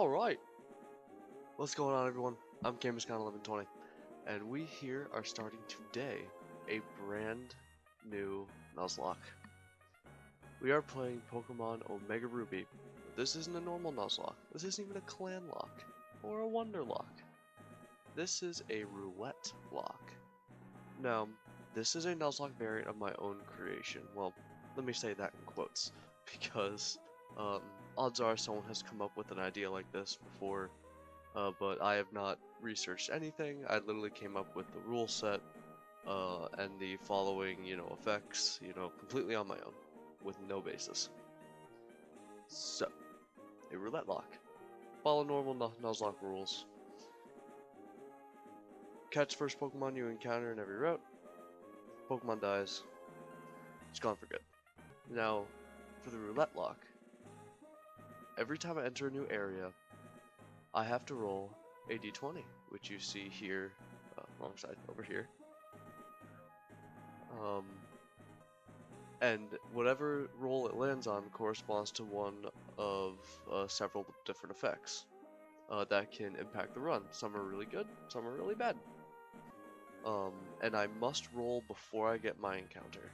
Alright, what's going on everyone? I'm GamersCon1120, and we here are starting today a brand new Nuzlocke. We are playing Pokemon Omega Ruby. This isn't a normal Nuzlocke. This isn't even a clan lock or a wonder lock. This is a roulette lock. Now, this is a Nuzlocke variant of my own creation. Well, let me say that in quotes, because odds are someone has come up with an idea like this before, but I have not researched anything. I literally came up with the rule set and the following, effects, completely on my own, with no basis. So, a roulette lock. Follow normal Nuzlocke rules. Catch first Pokemon you encounter in every route. Pokemon dies. It's gone for good. Now, for the roulette lock, every time I enter a new area, I have to roll a d20, which you see here, alongside over here. And whatever roll it lands on corresponds to one of several different effects that can impact the run. Some are really good, some are really bad. And I must roll before I get my encounter.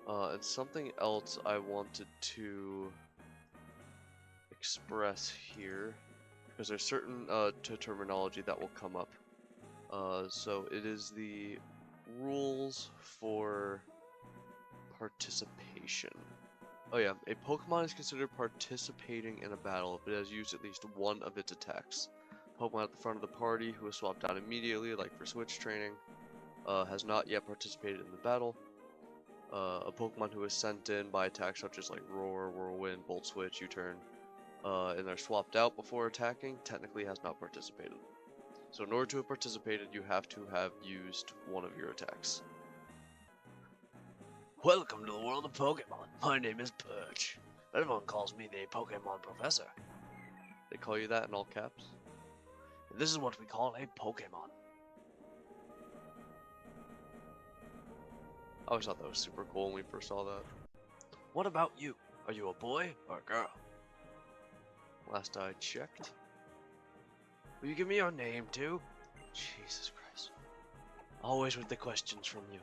And something else I wanted to express here, because there's certain terminology that will come up. So it is the rules for participation. Oh yeah, a Pokemon is considered participating in a battle if it has used at least one of its attacks. Pokemon at the front of the party who is swapped out immediately, like for switch training, has not yet participated in the battle. A Pokemon who is sent in by attacks such as like Roar, Whirlwind, Volt Switch, U-Turn, and they're swapped out before attacking, technically has not participated. So in order to have participated, you have to have used one of your attacks. Welcome to the world of Pokemon. My name is Perch. Everyone calls me the Pokemon Professor. They call you that in all caps? And this is what we call a Pokemon. I always thought that was super cool when we first saw that. What about you? Are you a boy or a girl? Last I checked. Will you give me your name too? Jesus Christ. Always with the questions from you.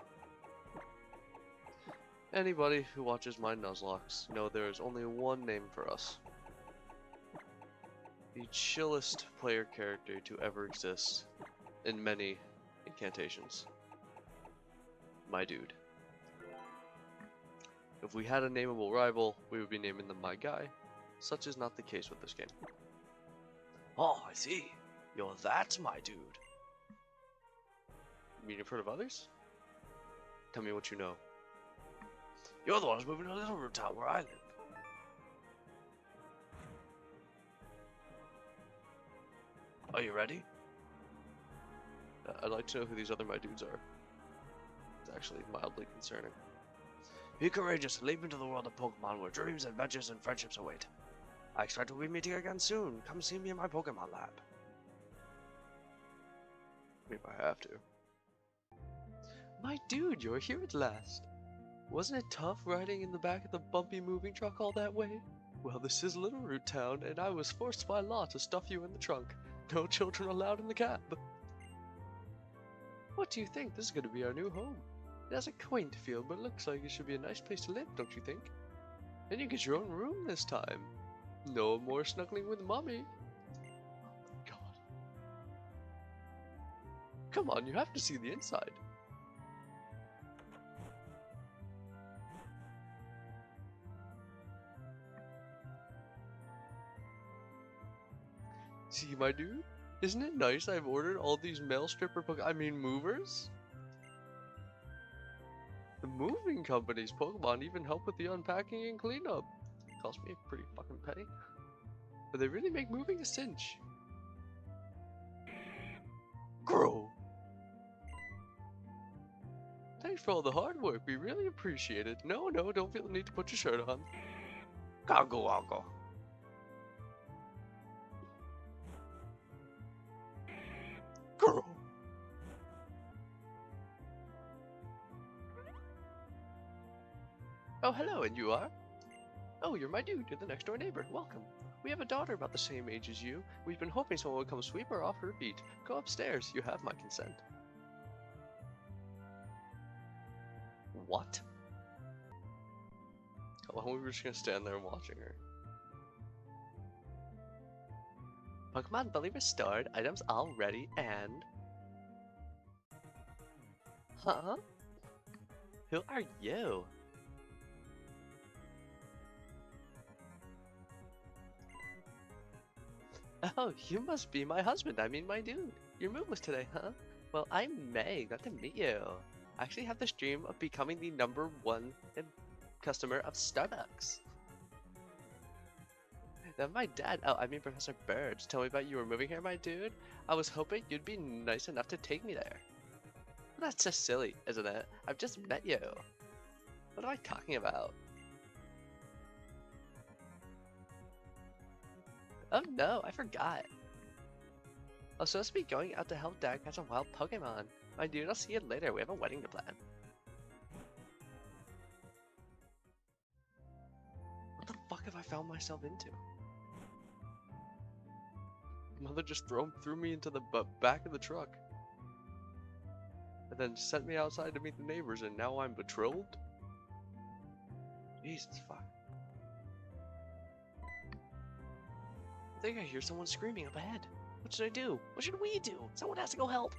Anybody who watches my Nuzlocks know there is only one name for us. The chillest player character to ever exist in many incantations. My dude. If we had a nameable rival, we would be naming them my guy. Such is not the case with this game. Oh, I see. You're that, my dude. You mean you've heard of others? Tell me what you know. You're the one who's moving to Little Root Town where I live. Are you ready? I'd like to know who these other my dudes are. It's actually mildly concerning. Be courageous and leap into the world of Pokemon where dreams, adventures, and friendships await. I expect we'll be meeting again soon. Come see me in my Pokemon lab. If I have to. My dude, you're here at last. Wasn't it tough riding in the back of the bumpy moving truck all that way? Well, this is Little Root Town, and I was forced by law to stuff you in the trunk. No children allowed in the cab. What do you think? This is going to be our new home. It has a quaint feel, but looks like it should be a nice place to live, don't you think? And you get your own room this time. No more snuggling with mommy. God. Come on, you have to see the inside. See, my dude? Isn't it nice I've ordered all these mail stripper movers? The moving company's Pokemon even help with the unpacking and cleanup. Cost me a pretty fucking penny. But they really make moving a cinch. Grow! Thanks for all the hard work, we really appreciate it. No, don't feel the need to put your shirt on. Goggle woggle. Grow! Oh, hello, and you are? Oh, you're my dude. You're the next door neighbor. Welcome. We have a daughter about the same age as you. We've been hoping someone would come sweep her off her feet. Go upstairs. You have my consent. What? How long were we just gonna stand there watching her? Pokemon fully restored. Items all ready and... Huh? Who are you? Oh, you must be my husband. I mean my dude. Your move was today, huh? Well, I'm May. Glad to meet you. I actually have this dream of becoming the #1 customer of Starbucks. Then my dad, Professor Bird, told me about you were moving here, my dude. I was hoping you'd be nice enough to take me there. That's just silly, isn't it? I've just met you. What am I talking about? Oh no, I forgot. I was supposed to be going out to help Dad catch a wild Pokemon. My dude, I'll see you later. We have a wedding to plan. What the fuck have I found myself into? Mother just threw me into the back of the truck. And then sent me outside to meet the neighbors, and now I'm betrothed? Jesus fuck. I think I hear someone screaming up ahead. What should I do? What should we do? Someone has to go help.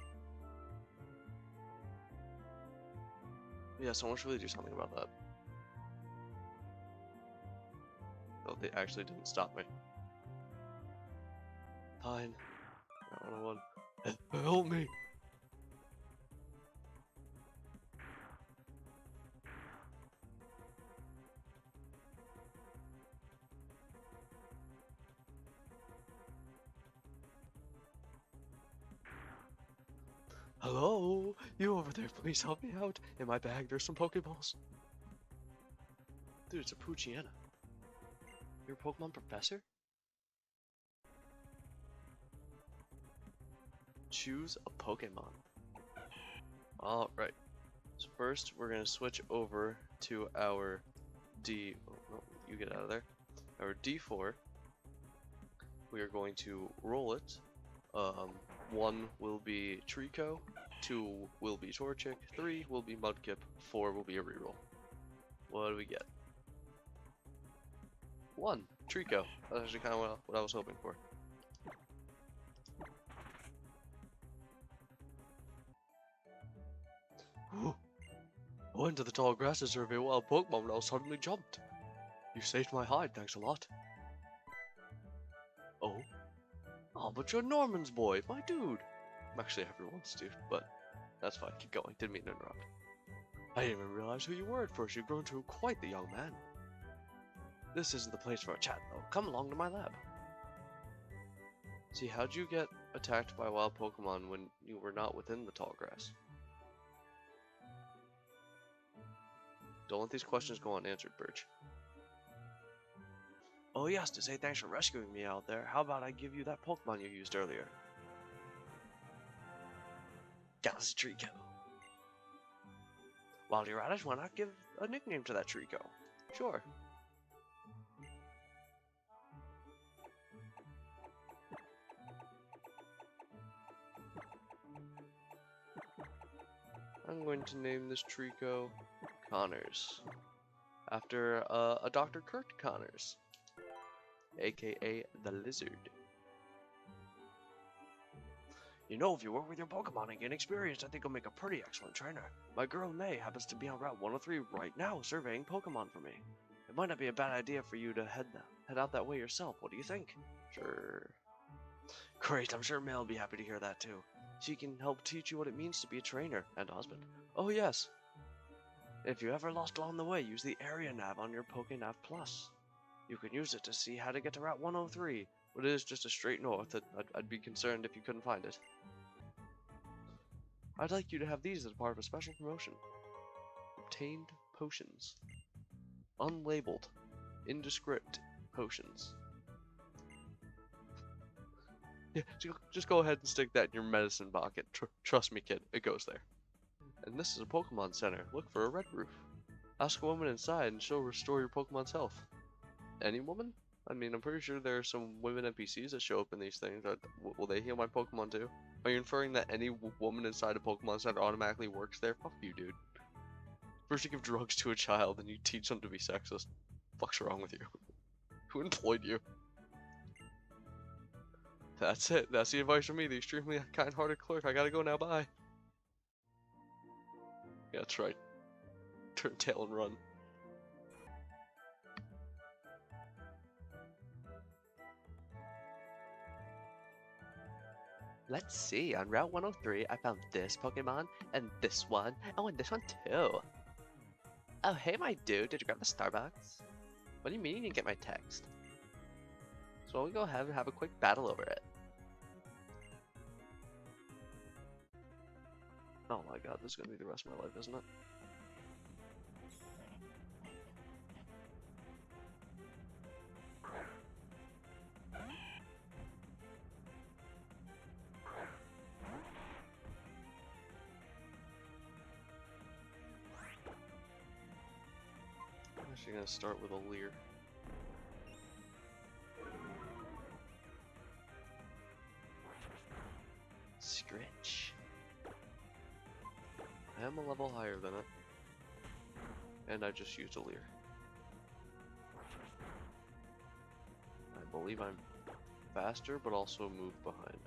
Yeah, someone should really do something about that. Oh, they actually didn't stop me. Fine. I don't want. Help me! Hello? You over there, please help me out. In my bag, there's some Pokeballs. Dude, it's a Poochyena. You're a Pokemon professor? Choose a Pokemon. Alright. So first, we're going to switch over to our D... Oh, no, you get out of there. Our D4. We are going to roll it. 1 will be Trico, 2 will be Torchic, 3 will be Mudkip, 4 will be a reroll. What do we get? 1, Trico. That's actually kind of what I was hoping for. I went to the tall grass to survey a wild Pokemon when I suddenly jumped. You saved my hide, thanks a lot. Oh? Oh, but you're Norman's boy, my dude. I'm actually everyone's dude, but that's fine. Keep going. Didn't mean to interrupt. I didn't even realize who you were at first. You've grown to quite the young man. This isn't the place for a chat, though. Come along to my lab. See, how'd you get attacked by wild Pokemon when you were not within the tall grass? Don't let these questions go unanswered, Birch. Oh yes, to say thanks for rescuing me out there, how about I give you that Pokemon you used earlier? Galaxy Trico. While you're at it, why not give a nickname to that Trico? Sure. I'm going to name this Trico Connors, after a Dr. Kurt Connors, aka the Lizard. You know, if you work with your Pokemon and gain experience, I think you'll make a pretty excellent trainer. My girl May happens to be on Route 103 right now, surveying Pokemon for me. It might not be a bad idea for you to head out that way yourself. What do you think? Sure. Great, I'm sure May will be happy to hear that too. She can help teach you what it means to be a trainer and a husband. Oh yes. If you ever lost along the way, use the area nav on your PokeNav Plus. You can use it to see how to get to Route 103. But it is just a straight north. I'd be concerned if you couldn't find it. I'd like you to have these as part of a special promotion. Obtained potions. Unlabeled. Indescript potions. Yeah, just go ahead and stick that in your medicine pocket. Trust me, kid, it goes there. And this is a Pokemon Center. Look for a red roof. Ask a woman inside and she'll restore your Pokemon's health. any woman? I mean, I'm pretty sure there are some women NPCs that show up in these things. Will they heal my Pokemon too? Are you inferring that any woman inside a Pokemon Center automatically works there? Fuck you, dude. First you give drugs to a child, and you teach them to be sexist. Fuck's wrong with you? Who employed you? That's it. That's the advice from me, the extremely kind-hearted clerk. I gotta go now. Bye. Yeah, that's right. Turn tail and run. Let's see, on Route 103, I found this Pokemon, and this one, oh, and this one too. Oh, hey, my dude, did you grab the Starbucks? What do you mean you didn't get my text? So why don't we go ahead and have a quick battle over it? Oh my god, this is gonna be the rest of my life, isn't it? I'm actually gonna start with a Leer. Scritch. I am a level higher than it. And I just used a Leer. I believe I'm faster, but also move behind.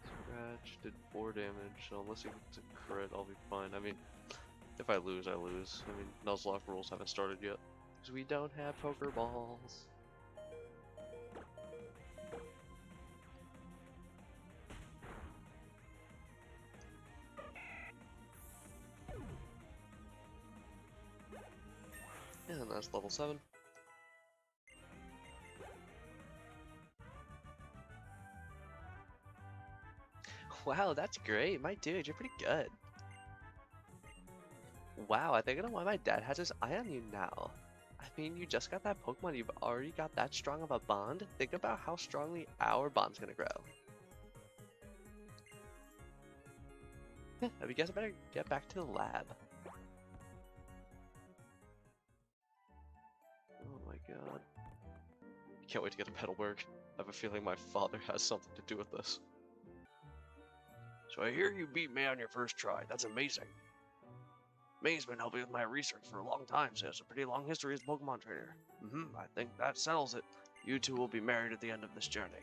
Scratch did 4 damage, so unless he gets a crit, I'll be fine. I mean, if I lose, I lose. I mean, Nuzlocke rules haven't started yet. Because we don't have Pokeballs. And that's level 7. Wow, that's great. My dude, you're pretty good. Wow, I think I know why my dad has his eye on you now. I mean, you just got that Pokemon, you've already got that strong of a bond. Think about how strongly our bond's gonna grow. You guys better get back to the lab. Oh my god. I can't wait to get to Petalburg. I have a feeling my father has something to do with this. So I hear you beat May on your first try. That's amazing. May's been helping with my research for a long time, so has a pretty long history as a Pokemon trainer. I think that settles it. You two will be married at the end of this journey.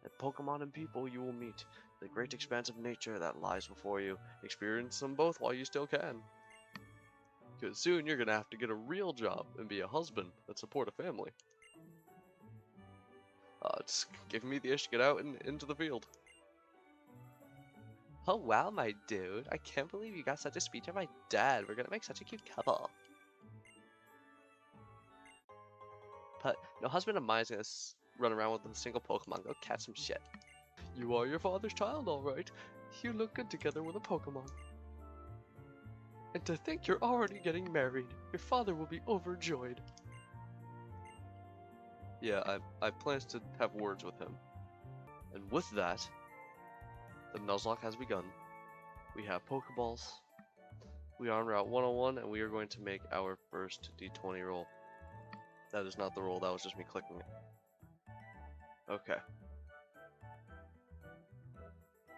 And Pokemon and people you will meet, the great expanse of nature that lies before you. Experience them both while you still can. Because soon you're gonna have to get a real job and be a husband and support a family. It's giving me the itch to get out and into the field. Oh wow, my dude. I can't believe you got such a speech of my dad. We're gonna make such a cute couple. But no husband of mine is gonna run around with a single Pokemon. Go catch some shit. You are your father's child, alright. You look good together with a Pokemon. And to think you're already getting married. Your father will be overjoyed. Yeah, I plan to have words with him. And with that, the Nuzlocke has begun. We have Pokeballs. We are on Route 101, and we are going to make our first D20 roll. That is not the roll, that was just me clicking it. Okay.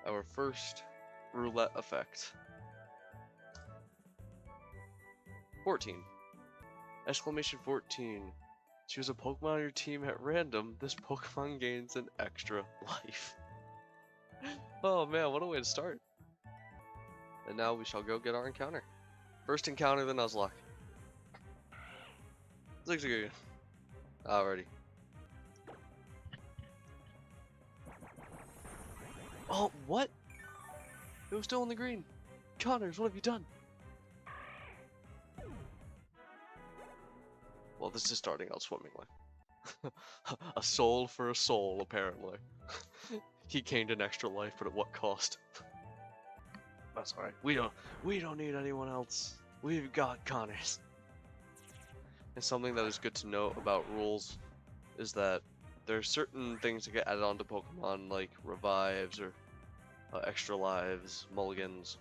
Our first roulette effect. 14. Exclamation 14. Choose a Pokemon on your team at random. This Pokemon gains an extra life. Oh man, what a way to start. And now we shall go get our encounter. First encounter the Nuzlocke. Looks good. Alrighty. Oh, what? It was still in the green. Connors, what have you done? Well, this is starting out swimmingly. A soul for a soul, apparently. He gained an extra life, but at what cost? That's alright. We don't need anyone else. We've got Connors. And something that is good to know about rules is that there are certain things that get added onto Pokemon, like revives or extra lives, mulligans.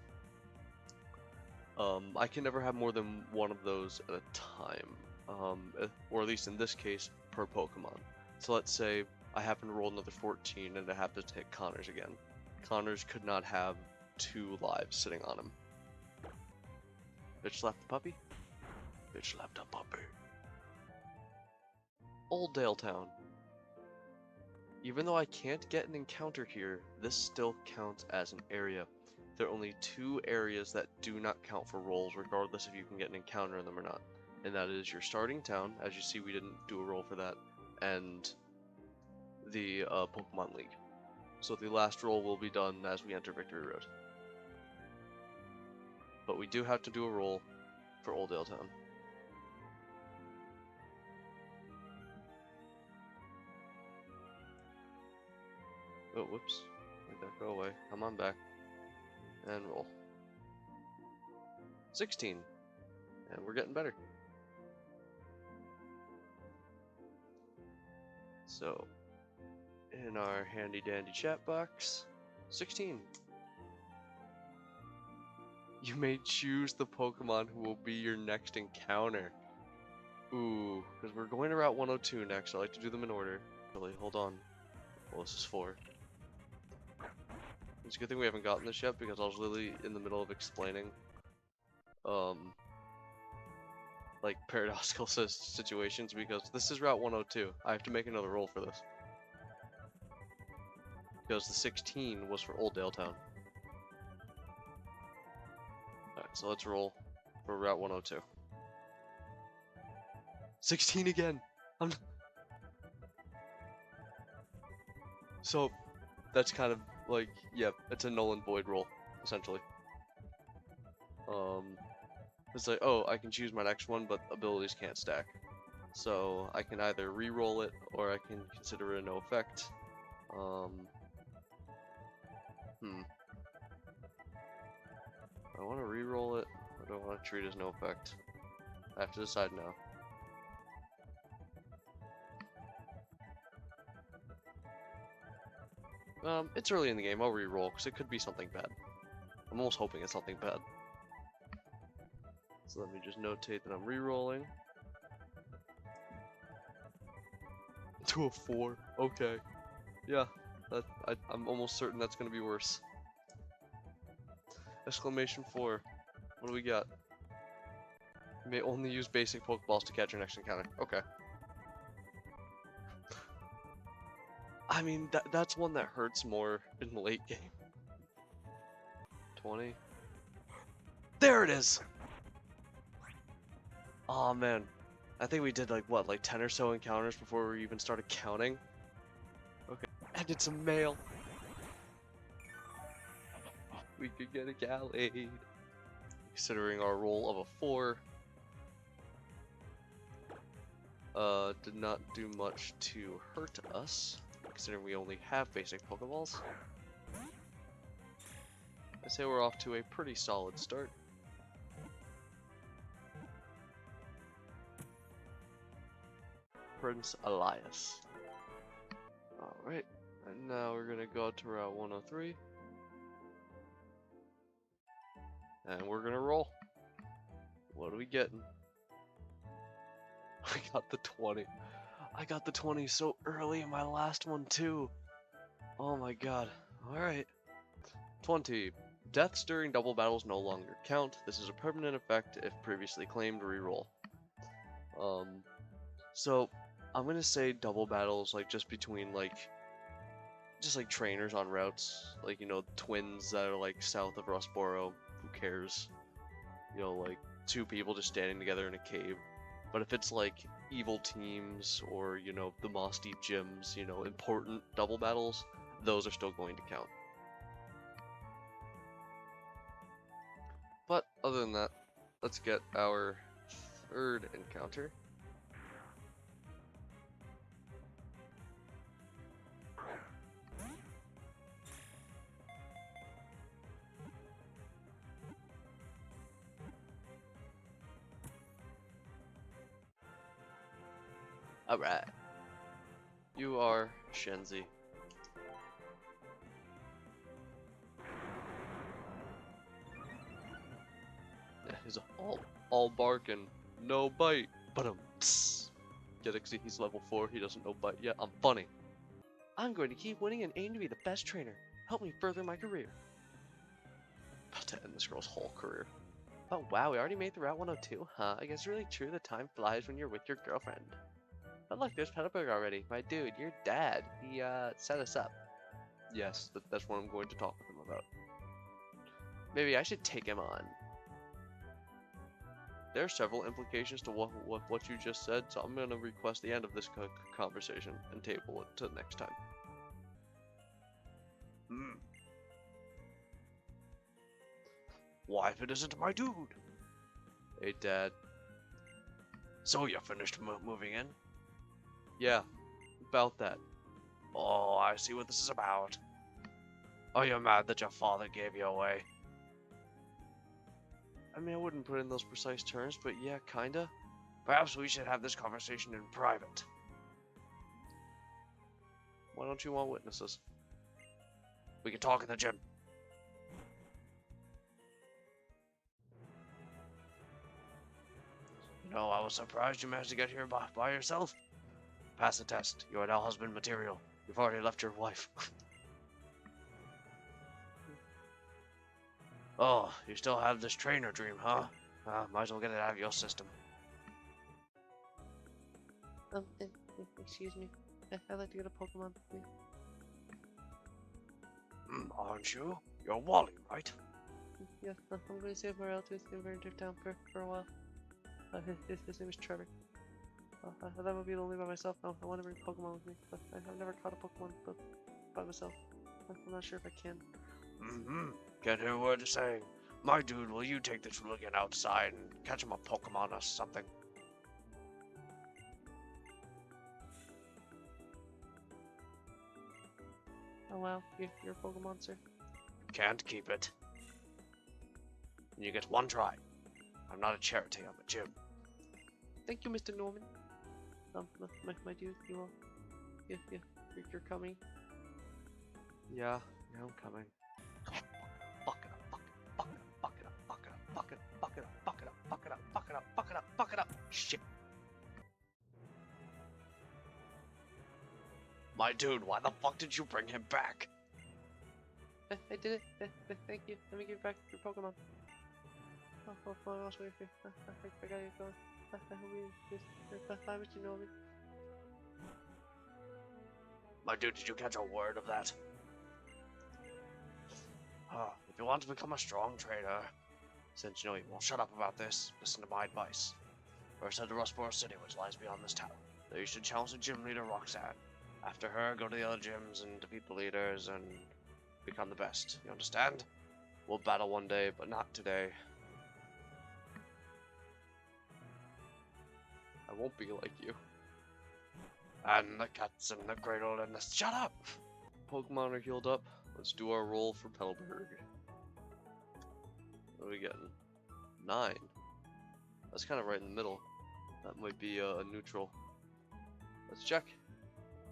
I can never have more than one of those at a time, or at least in this case, per Pokemon. So let's say I happen to roll another 14 and I happen to hit Connors again. Connors could not have 2 lives sitting on him. Bitch slapped the puppy? Bitch slapped a puppy. Old Dale Town. Even though I can't get an encounter here, this still counts as an area. There are only 2 areas that do not count for rolls, regardless if you can get an encounter in them or not. And that is your starting town, as you see we didn't do a roll for that, and the Pokemon League. So the last roll will be done as we enter Victory Road. But we do have to do a roll for Old Dale Town. Oh, whoops. Let that go away. Come on back. And roll. 16. And we're getting better. So, in our handy dandy chat box, 16. You may choose the Pokemon who will be your next encounter. Ooh, because we're going to Route 102 next. I like to do them in order. Really, hold on. Well, this is 4. It's a good thing we haven't gotten this yet because I was literally in the middle of explaining, like paradoxical situations because this is Route 102. I have to make another roll for this. Because the 16 was for Old Dale Town. Alright, so let's roll for Route 102. 16 again! So, that's kind of like, yep, it's a null and void roll, essentially. It's like, oh, I can choose my next one, but abilities can't stack. So, I can either re-roll it, or I can consider it a no effect. I want to re-roll it, or do I want to treat it as no effect? I have to decide now. It's early in the game, I'll re-roll, because it could be something bad. I'm almost hoping it's something bad. So let me just notate that I'm re-rolling. To a 4, okay. Yeah, I'm almost certain that's gonna be worse. Exclamation 4, what do we got? You may only use basic Pokeballs to catch your next encounter, okay. I mean, that's one that hurts more in the late game. 20. There it is! Oh man. I think we did like, what, like 10 or so encounters before we even started counting? Okay. And it's a male! We could get a Gallade. Considering our roll of a 4. Did not do much to hurt us. Considering we only have basic Pokeballs. I say we're off to a pretty solid start. Prince Elias. Alright, and now we're gonna go to Route 103. And we're gonna roll. What are we getting? I got the 20. I got the 20 so early in my last one too. Oh my god. Alright. 20. Deaths during double battles no longer count. This is a permanent effect if previously claimed. Reroll. So I'm gonna say double battles like just between like trainers on routes, like, you know, twins that are like south of Rustboro. Who cares? You know, like 2 people just standing together in a cave. But if it's like evil teams or, you know, the Moss Deep gyms, you know, important double battles, those are still going to count. But other than that, let's get our 3rd encounter. Alright. You are Shenzi. He's all bark and no bite. But get it? 'Cause he's level 4. He doesn't know bite yet. I'm funny. I'm going to keep winning and aim to be the best trainer. Help me further my career. About to end this girl's whole career. Oh wow, we already made the Route 102, huh? I guess it's really true that time flies when you're with your girlfriend. But look, there's Petalburg already. My dude, your dad, he set us up. Yes, that's what I'm going to talk with him about. Maybe I should take him on. There are several implications to what you just said, so I'm going to request the end of this conversation and table it to next time. Why if it isn't my dude? Hey, Dad. So you finished moving in? Yeah, about that. Oh, I see what this is about. Are you mad that your father gave you away? I mean, I wouldn't put it in those precise terms, but yeah, kinda. Perhaps we should have this conversation in private. Why don't you want witnesses? We can talk in the gym. No, I was surprised you managed to get here by yourself. Pass the test. You are now husband material. You've already left your wife. Oh, you still have this trainer dream, huh? Might as well get it out of your system. Excuse me. I'd like to get a Pokemon, please. Aren't you? You're Wally, right? Yeah, I'm going to save my relatives in Vernier Town for a while. His name is Trevor. I thought I would be lonely by myself. I want to bring Pokemon with me, but I've never caught a Pokemon by myself. I'm not sure if I can. Can't hear a word you're saying. My dude, will you take this hooligan outside and catch him a Pokemon or something? Oh wow, you're a Pokemon, sir. Can't keep it. And you get one try. I'm not a charity, I'm a gym. Thank you, Mr. Norman. My dude, you all. You're coming. Yeah, I'm coming. Fuck it up, fuck it up, fuck it up, fuck it up, fuck it up, fuck it up, fuck it up, fuck it up, fuck it up, fuck it up. Shit. My dude, why the fuck did you bring him back? I did it. Thank you. Let me give back your Pokemon. Oh, I'll wait for you. I got you going. I hope you just bye, Mr. Norman. My dude, did you catch a word of that? If you want to become a strong trainer, since you know you won't shut up about this, listen to my advice. First head to Rustboro City, which lies beyond this town. There you should challenge the gym leader, Roxanne. After her, go to the other gyms and defeat the leaders and become the best. You understand? We'll battle one day, but not today. I won't be like you. And the cat's in the cradle and the— Shut up! Pokemon are healed up. Let's do our roll for Petalburg. What are we getting? 9. That's kind of right in the middle. That might be a neutral. Let's check.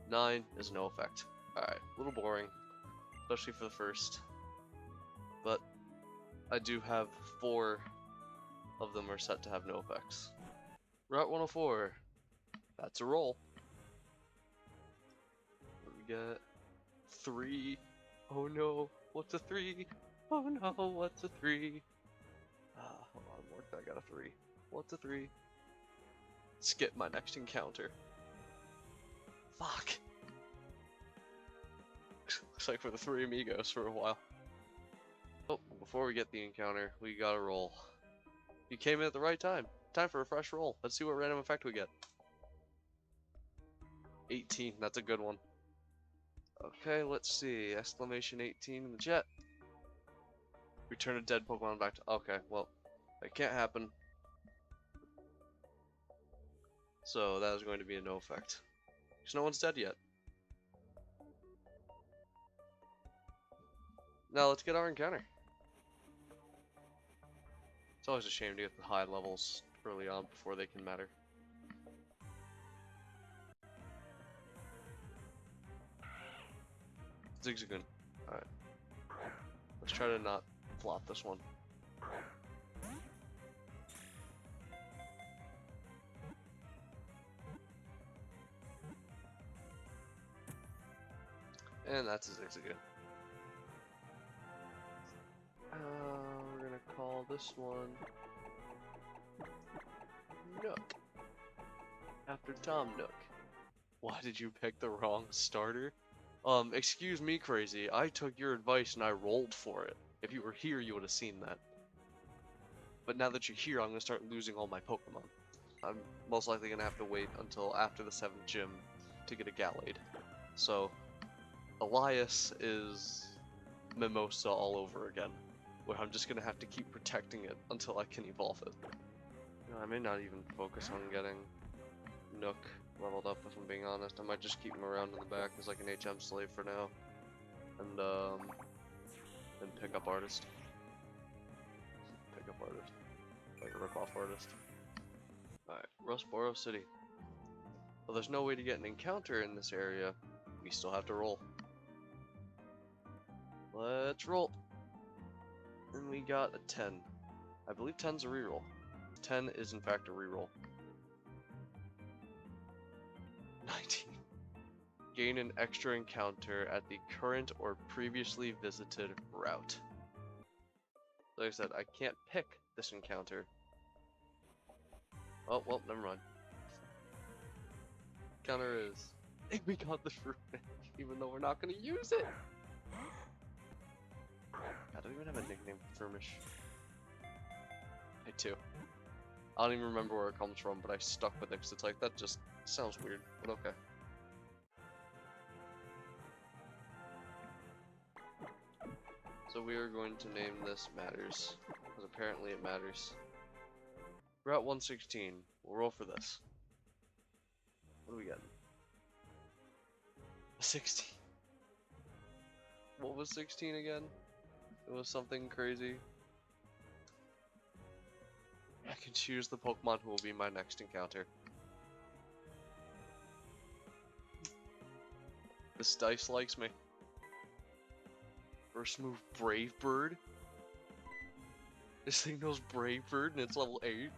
9 is no effect. Alright, a little boring. Especially for the first. But I do have 4 of them are set to have no effects. Route 104. That's a roll. What do we get? 3. Oh no, what's a 3? Oh no, what's a 3? Hold on, what? I got a 3. What's a 3? Skip my next encounter. Fuck. Looks like we're the 3 amigos for a while. Oh, before we get the encounter, we gotta roll. You came in at the right time. Time for a fresh roll. Let's see what random effect we get. 18, that's a good one. Okay, let's see. Exclamation 18 in the chat. Return a dead Pokemon back to— okay, well, that can't happen. So that is going to be a no effect. Because no one's dead yet. Now let's get our encounter. It's always a shame to get the high levels early on before they can matter. Zigzagoon. Alright. Let's try to not flop this one. And that's his execute. We're gonna call this one Nook. After Tom Nook. Why did you pick the wrong starter? Excuse me, Crazy. I took your advice and I rolled for it. If you were here, you would have seen that. But now that you're here, I'm gonna start losing all my Pokemon. I'm most likely gonna have to wait until after the 7th gym to get a Gallade. So, Elias is Mimosa all over again, where I'm just gonna have to keep protecting it until I can evolve it. You know, I may not even focus on getting Nook leveled up, if I'm being honest. I might just keep him around in the back as like an HM slave for now, and pick up artist. Pick up artist, like a rip-off artist. All right, Rustboro City. Well, there's no way to get an encounter in this area. We still have to roll. Let's roll. And we got a 10. I believe 10's a reroll. 10 is in fact a reroll. 19. Gain an extra encounter at the current or previously visited route. Like I said, I can't pick this encounter. Oh, well, never mind. Counter is... we got the fruit, even though we're not going to use it! I don't even have a nickname for Furmish. I do. I don't even remember where it comes from, but I stuck with it because it's like, that just sounds weird, but okay. So we are going to name this Matters, because apparently it matters. Route 116. We'll roll for this. What do we get? A 16. What was 16 again? It was something crazy. I can choose the Pokemon who will be my next encounter. This dice likes me. First move, Brave Bird. This thing knows Brave Bird and it's level 8.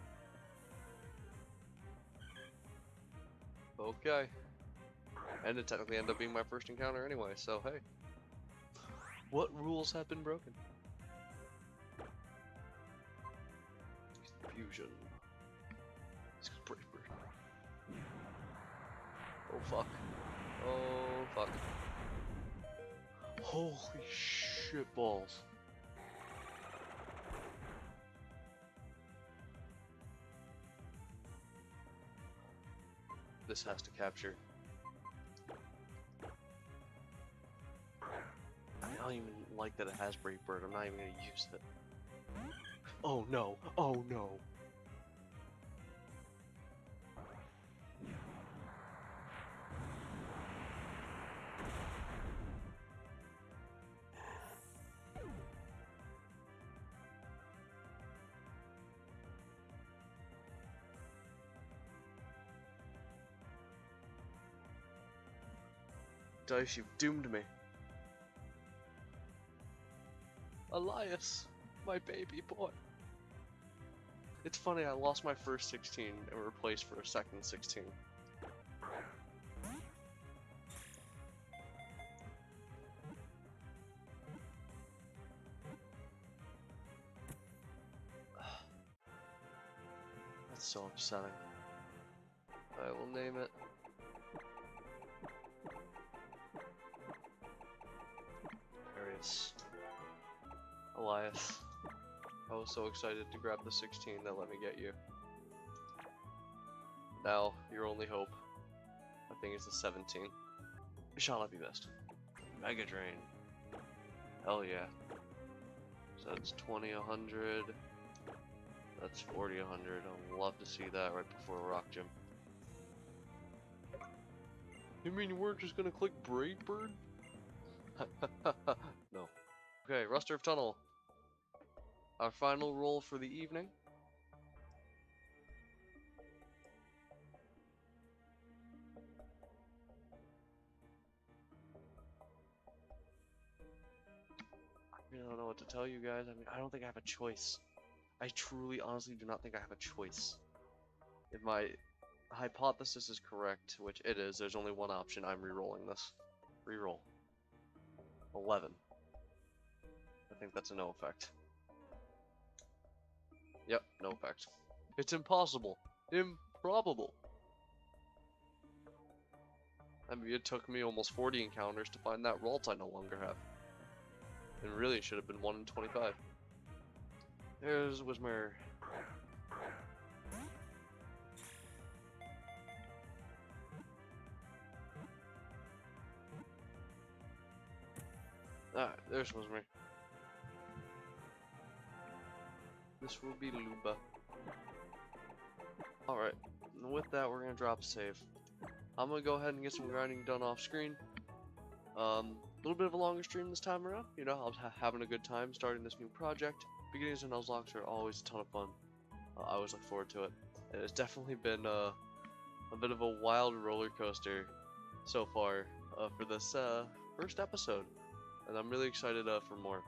Okay. And it technically ended up being my first encounter anyway, so hey. What rules have been broken? Confusion. Let's go Brave Bird. Oh fuck. Oh fuck. Holy shit balls. This has to capture. I don't even like that it has Brave Bird. I'm not even gonna use it. Oh no! Oh no! Dice, you've doomed me. Elias, my baby boy. It's funny, I lost my first 16 and replaced for a second 16. That's so upsetting. I will name it. Elias. I was so excited to grab the 16 that let me get you. Now, your only hope, I think, is the 17. It shall not be missed. Mega Drain. Hell yeah. So that's 20, 100. That's 40, 100. I'd love to see that right before a Rock Gym. You mean you weren't just gonna click Brave Bird? No. Okay, Rusturf Tunnel. Our final roll for the evening. I really don't know what to tell you guys. I mean, I don't think I have a choice. I truly, honestly do not think I have a choice. If my hypothesis is correct, which it is, there's only one option. I'm re-rolling this. Re-roll. 11. I think that's a no effect. Yep, no effect. It's impossible. Improbable. I mean, it took me almost 40 encounters to find that Ralt I no longer have. And really, it should have been 1 in 25. There's Whismur. Alright, there's Whismur. This will be Luba. Alright, and with that, we're gonna drop a save. I'm gonna go ahead and get some grinding done off screen. A little bit of a longer stream this time around. You know, I was having a good time starting this new project. Beginnings of Nuzlocke are always a ton of fun. I always look forward to it. And it's definitely been a bit of a wild roller coaster so far for this first episode. And I'm really excited for more.